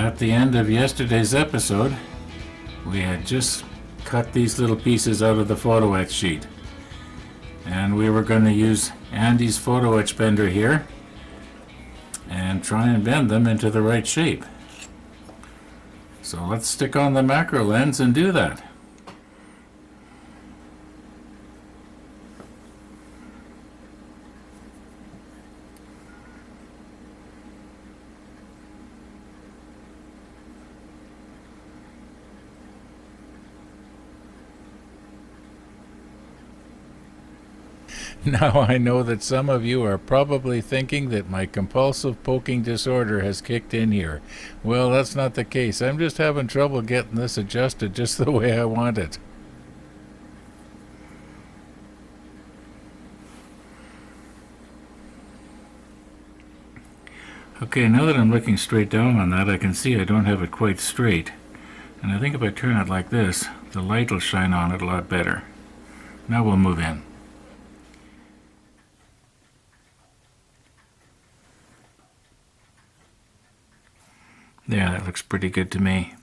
At the end of yesterday's episode, we had just cut these little pieces out of the photo etch sheet. And we were going to use Andy's photo etch bender here and try and bend them into the right shape. So let's stick on the macro lens and do that. Now I know that some of you are probably thinking that my compulsive poking disorder has kicked in here. Well, that's not the case. I'm just having trouble getting this adjusted just the way I want it. Okay, now that I'm looking straight down on that, I can see I don't have it quite straight. And I think if I turn it like this, the light will shine on it a lot better. Now we'll move in. Yeah, that looks pretty good to me.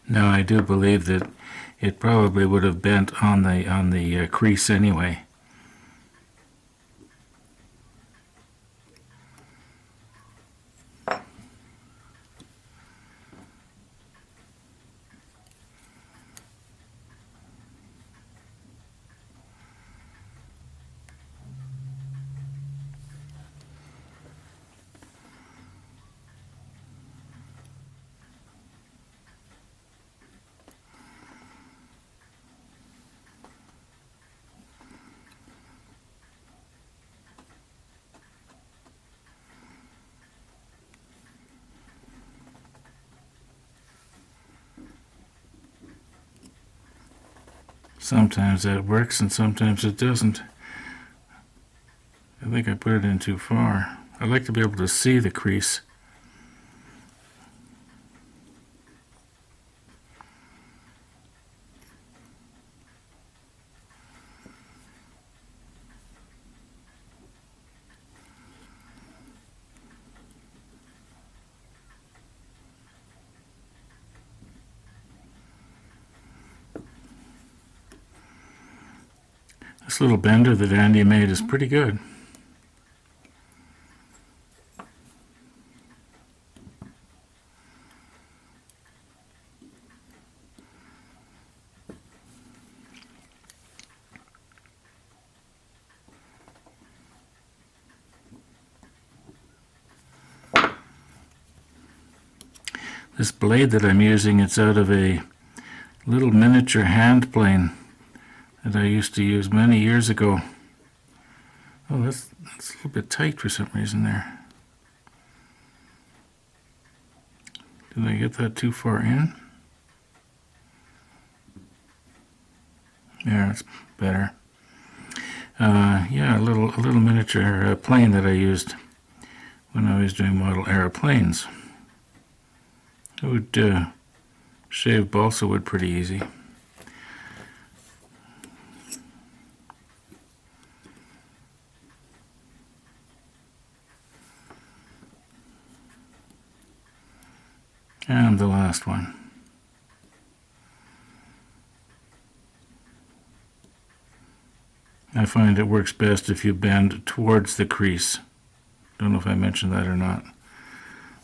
Now I do believe that it probably would have bent on the crease anyway. Sometimes that works and sometimes it doesn't. I think I put it in too far. I like to be able to see the crease. This little bender that Andy made is pretty good. This blade that I'm using, it's out of a little miniature hand plane that I used to use many years ago. Oh, that's a little bit tight for some reason there. Did I get that too far in? Yeah, that's better. Yeah, a little miniature plane that I used when I was doing model airplanes. It would shave balsa wood pretty easy. And the last one. I find it works best if you bend towards the crease. Don't know if I mentioned that or not.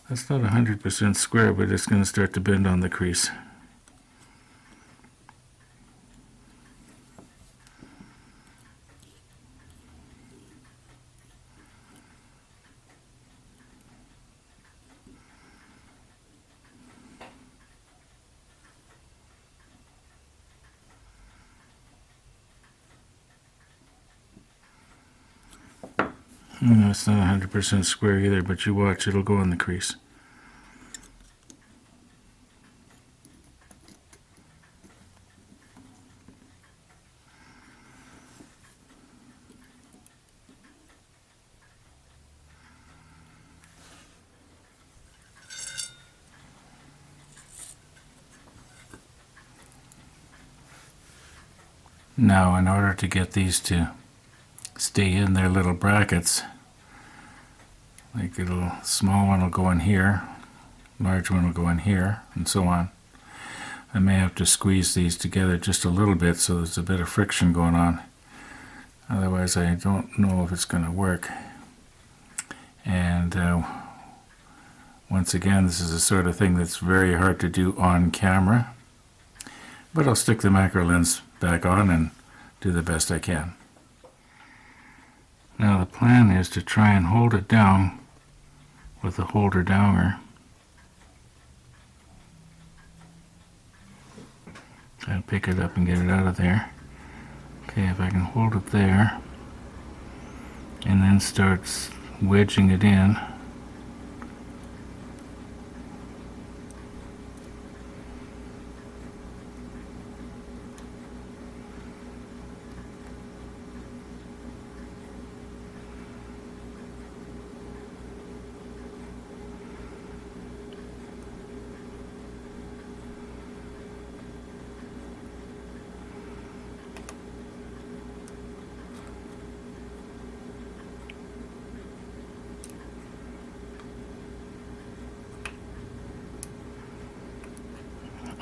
That's not 100% square, but it's going to start to bend on the crease. No, it's not 100% square either, but you watch, it'll go in the crease. Now, in order to get these to stay in their little brackets, like a little small one will go in here, large one will go in here, and so on. I may have to squeeze these together just a little bit so there's a bit of friction going on. Otherwise, I don't know if it's going to work. And once again, this is the sort of thing that's very hard to do on camera. But I'll stick the macro lens back on and do the best I can. Now the plan is to try and hold it down with the holder downer. Try to pick it up and get it out of there. Okay, if I can hold it there and then start wedging it in.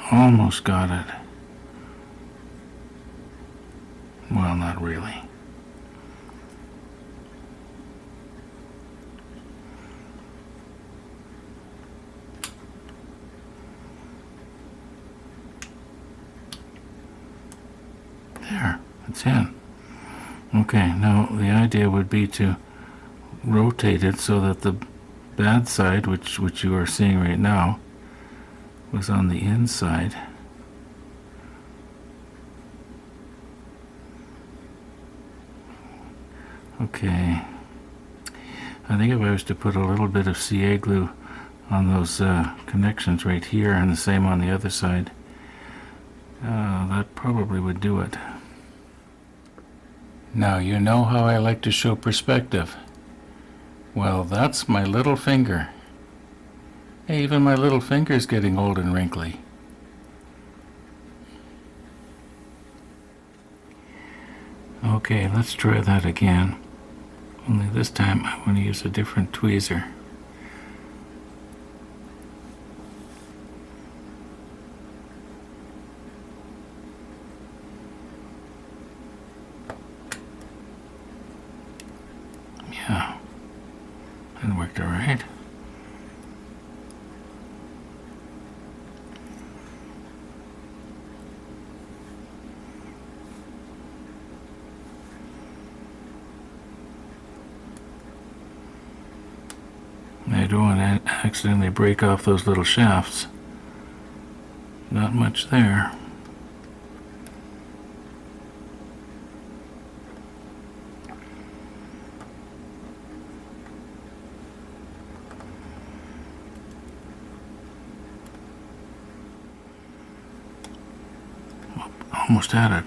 Almost got it. Well, not really. There, it's in. Okay, now the idea would be to rotate it so that the bad side, which you are seeing right now, was on the inside. Okay. I think if I was to put a little bit of CA glue on those connections right here and the same on the other side, that probably would do it. Now you know how I like to show perspective. Well, that's my little finger. Hey, even my little finger's getting old and wrinkly. Okay, let's try that again. Only this time I want to use a different tweezer. Yeah, that worked all right. I don't want to accidentally break off those little shafts. Not much there. Almost had it.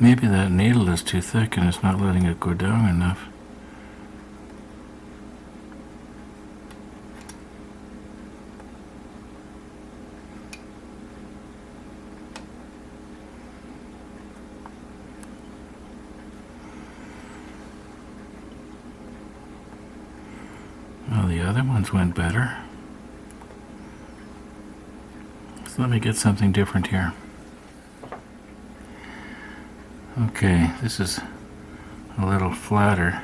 Maybe that needle is too thick and it's not letting it go down enough. Well, the other ones went better. So let me get something different here. Okay, this is a little flatter.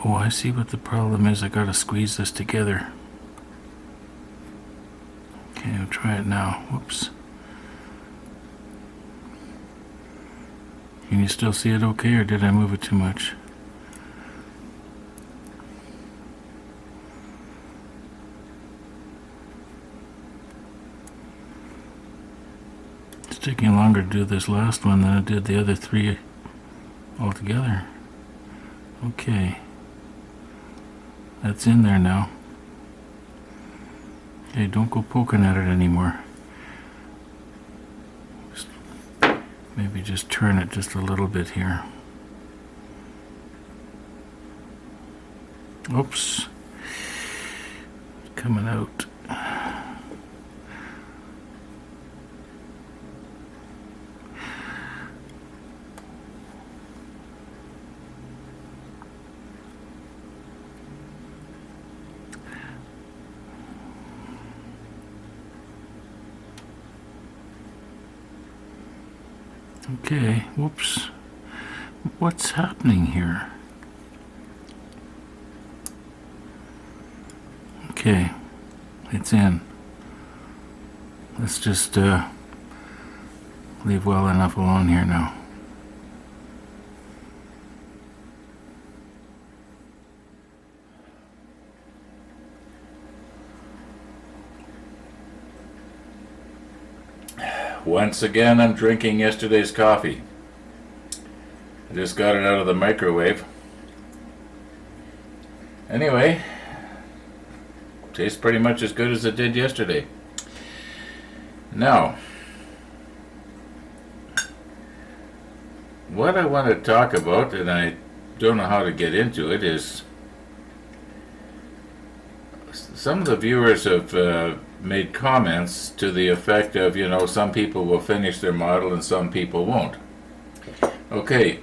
Oh, I see what the problem is. I gotta squeeze this together. Okay, I'll try it now. Whoops. Can you still see it okay, or did I move it too much? It's taking longer to do this last one than it did the other three altogether. Okay. That's in there now. Okay, don't go poking at it anymore. Maybe just turn it just a little bit here. Oops. It's coming out. Okay, whoops. What's happening here? Okay, it's in. Let's just leave well enough alone here now. Once again, I'm drinking yesterday's coffee. I just got it out of the microwave. Anyway, tastes pretty much as good as it did yesterday. Now, what I want to talk about, and I don't know how to get into it, is some of the viewers have made comments to the effect of, you know, some people will finish their model and some people won't. Okay,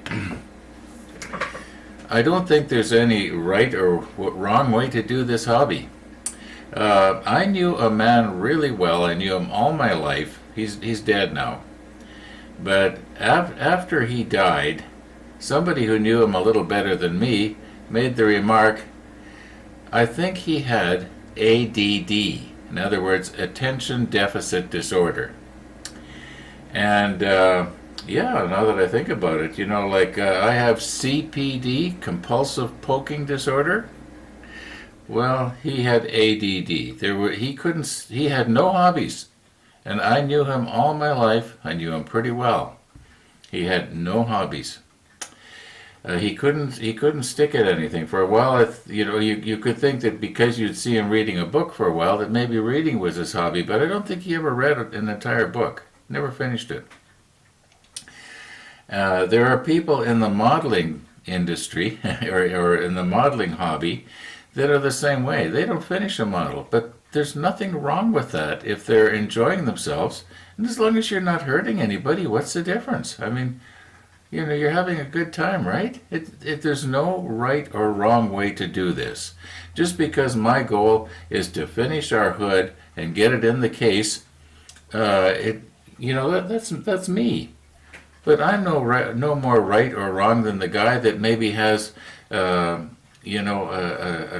I don't think there's any right or wrong way to do this hobby. I knew a man really well. I knew him all my life. He's dead now. But after he died, somebody who knew him a little better than me made the remark, I think he had ADD. In other words, attention deficit disorder. And yeah, now that I think about it, you know, like I have CPD, compulsive poking disorder. Well, he had ADD. He had no hobbies. And I knew him all my life. I knew him pretty well. He had no hobbies. He couldn't stick at anything for a while. You could think that because you'd see him reading a book for a while that maybe reading was his hobby, but I don't think he ever read an entire book. Never finished it. There are people in the modeling industry or in the modeling hobby that are the same way. They don't finish a model, but there's nothing wrong with that if they're enjoying themselves. And as long as you're not hurting anybody, what's the difference? I mean, you know, you're having a good time, right? There's no right or wrong way to do this. Just because my goal is to finish our hood and get it in the case, that's me. But I'm no more right or wrong than the guy that maybe has, a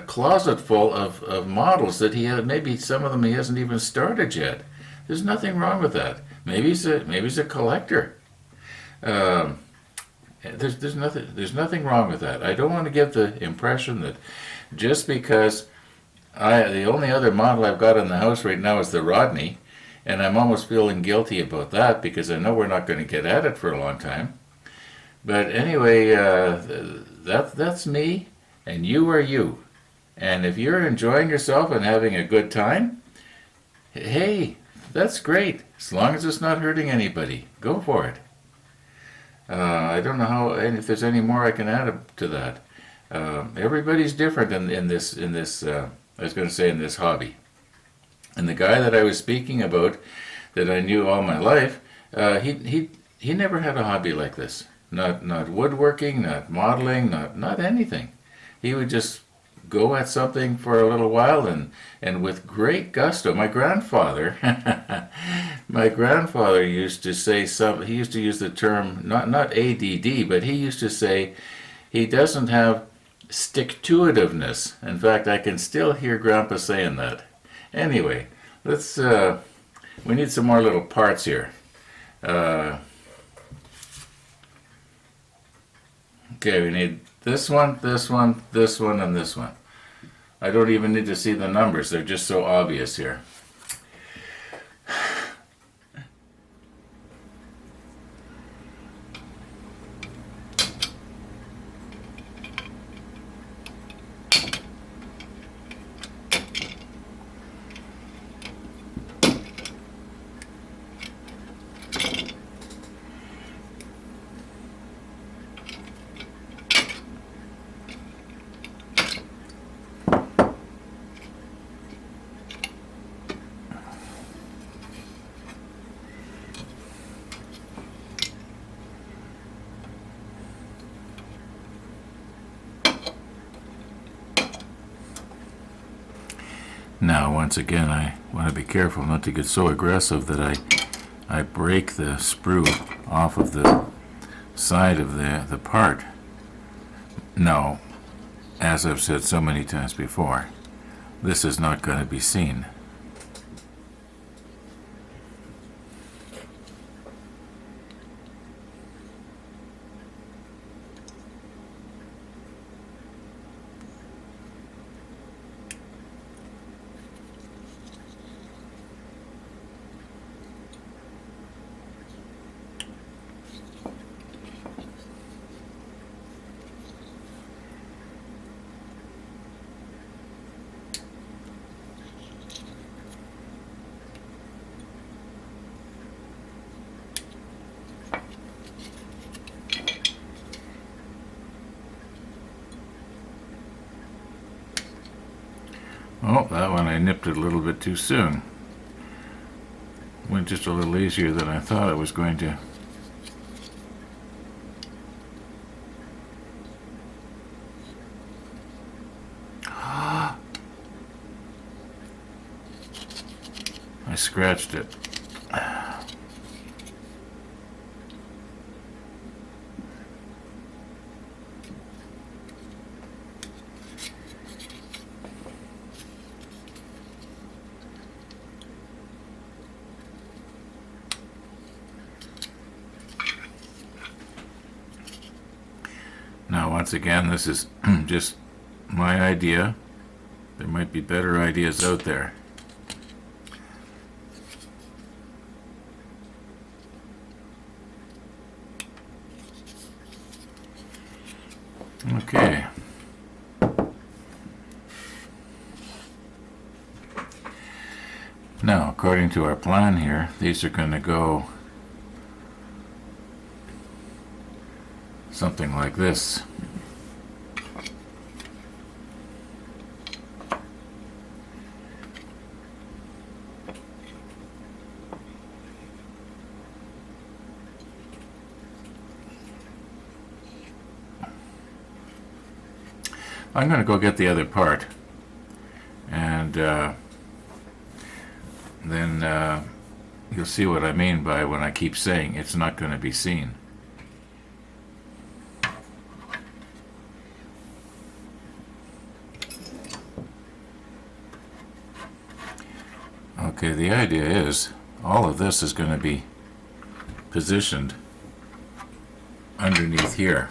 closet full of models that maybe some of them he hasn't even started yet. There's nothing wrong with that. Maybe he's a collector. There's nothing wrong with that. I don't want to give the impression that just because the only other model I've got in the house right now is the Rodney, and I'm almost feeling guilty about that because I know we're not going to get at it for a long time. But anyway, that's me, and you are you. And if you're enjoying yourself and having a good time, hey, That's great, as long as it's not hurting anybody. Go for it. I don't know how, and if there's any more I can add to that. Everybody's different in this. I was going to say in this hobby. And the guy that I was speaking about, that I knew all my life, he never had a hobby like this. Not woodworking, not modeling, not anything. He would just go at something for a little while and with great gusto. My grandfather used to say he used to use the term not ADD, but he used to say he doesn't have stick-to-itiveness. In fact, I can still hear Grandpa saying that. Anyway, let's we need some more little parts here. Okay, we need this one, this one, this one, and this one. I don't even need to see the numbers. They're just so obvious here. Now, once again, I want to be careful not to get so aggressive that I break the sprue off of the side of the part. No, as I've said so many times before, this is not going to be seen. Oh, that one I nipped it a little bit too soon. Went just a little easier than I thought it was going to. I scratched it. Now, once again, this is just my idea. There might be better ideas out there. Okay. Now, according to our plan here, these are going to go something like this. I'm going to go get the other part, and then you'll see what I mean by when I keep saying it's not going to be seen. Okay, the idea is all of this is going to be positioned underneath here.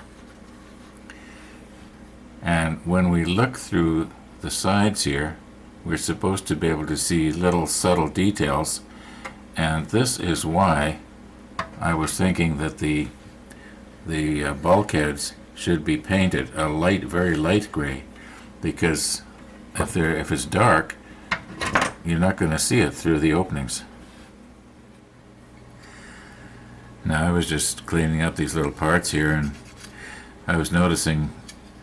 And when we look through the sides here, we're supposed to be able to see little subtle details. And this is why I was thinking that the bulkheads should be painted a light, very light gray, because if it's dark, you're not going to see it through the openings. Now I was just cleaning up these little parts here, and I was noticing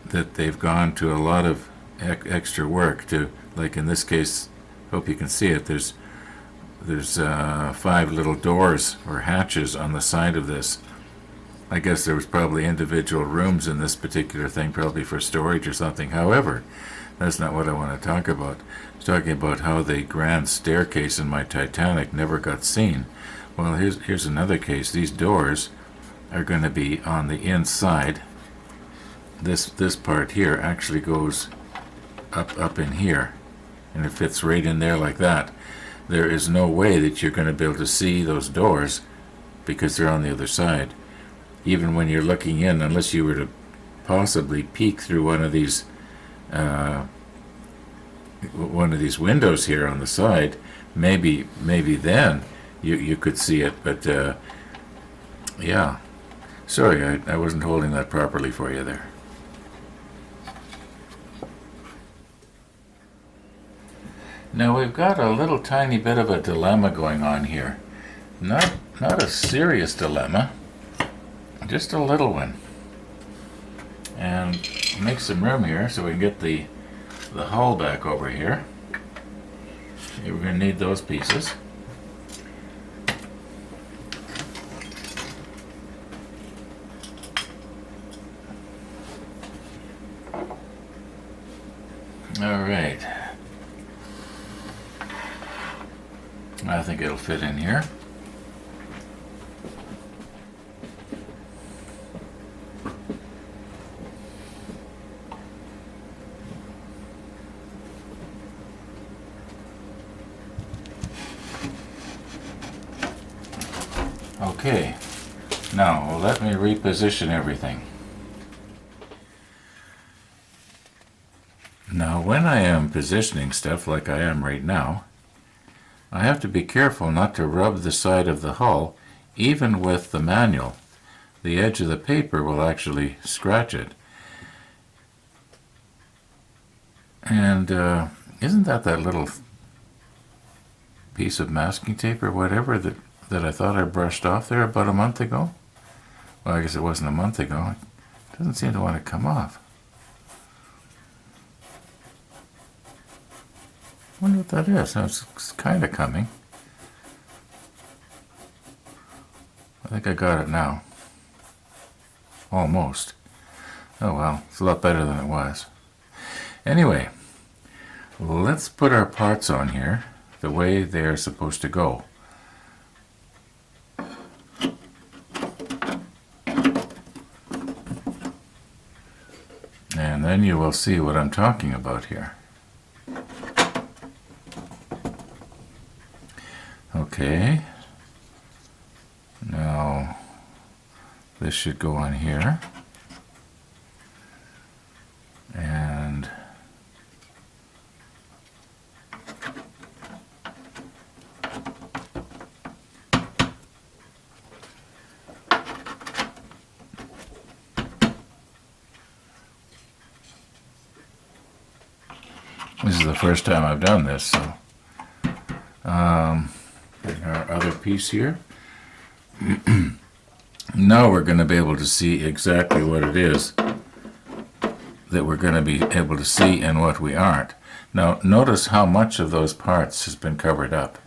that they've gone to a lot of extra work to, like in this case, hope you can see it, there's 5 little doors or hatches on the side of this. I guess there was probably individual rooms in this particular thing, probably for storage or something. However, that's not what I want to talk about. I was talking about how the grand staircase in my Titanic never got seen. Well, here's another case. These doors are going to be on the inside. This part here actually goes up in here, and it fits right in there like that. There is no way that you're going to be able to see those doors because they're on the other side. Even when you're looking in, unless you were to possibly peek through one of these windows here on the side, maybe then you could see it. But yeah, sorry, I wasn't holding that properly for you there. Now we've got a little tiny bit of a dilemma going on here. Not a serious dilemma, just a little one. And make some room here so we can get the hull back over here. We're going to need those pieces. All right. I think it'll fit in here. Okay, now let me reposition everything. Now when I am positioning stuff like I am right now, I have to be careful not to rub the side of the hull, even with the manual. The edge of the paper will actually scratch it. And isn't that little piece of masking tape or whatever that I thought I brushed off there about a month ago? Well, I guess it wasn't a month ago. It doesn't seem to want to come off. I wonder what that is. It's kind of coming. I think I got it now. Almost. Oh well, it's a lot better than it was. Anyway, let's put our parts on here the way they're supposed to go. And then you will see what I'm talking about here. Okay, now this should go on here, and this is the first time I've done this, so our other piece here. Now we're going to be able to see exactly what it is that we're going to be able to see and what we aren't. Now notice how much of those parts has been covered up.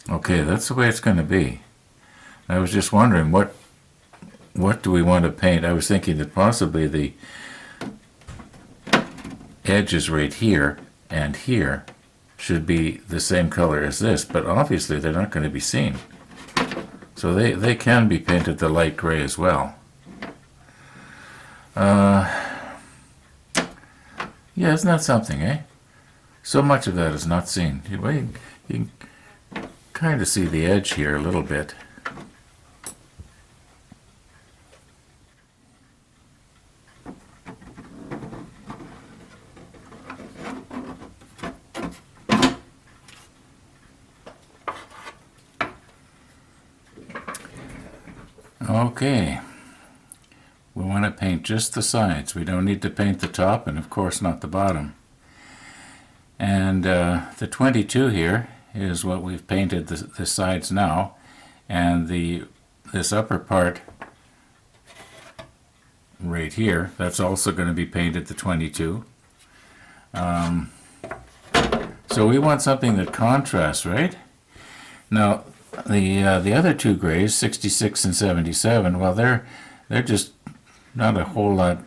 Okay, that's the way it's going to be. I was just wondering what do we want to paint. I was thinking that possibly the edges right here and here should be the same color as this, but obviously they're not going to be seen. So they can be painted the light gray as well. Yeah, isn't that something, eh? So much of that is not seen. You can kind of see the edge here a little bit. Okay, we want to paint just the sides. We don't need to paint the top and of course not the bottom. And the 22 here is what we've painted the sides now, and this upper part right here, that's also going to be painted the 22. So we want something that contrasts, right? Now the other two grays, 66 and 77, well, they're just not a whole lot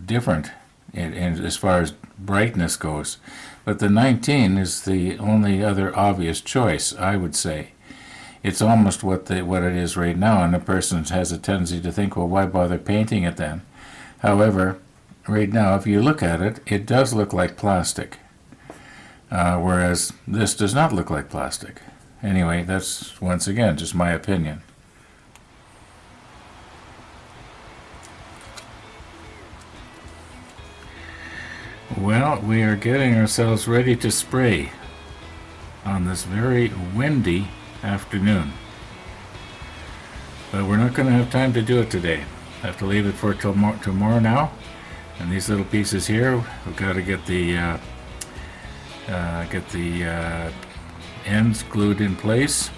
different in as far as brightness goes. But the 19 is the only other obvious choice, I would say. It's almost what it is right now, and a person has a tendency to think, well, why bother painting it then? However, right now, if you look at it, it does look like plastic, whereas this does not look like plastic. Anyway, that's, once again, just my opinion. Well, we are getting ourselves ready to spray on this very windy afternoon. But we're not going to have time to do it today. I have to leave it for tomorrow now. And these little pieces here, we've got to get the ends glued in place.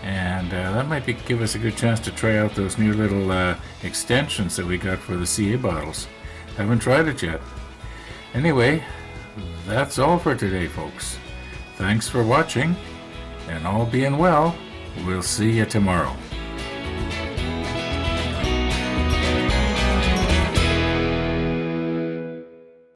And that might give us a good chance to try out those new little extensions that we got for the CA bottles. Haven't tried it yet. Anyway, that's all for today, folks. Thanks for watching, and all being well, we'll see you tomorrow.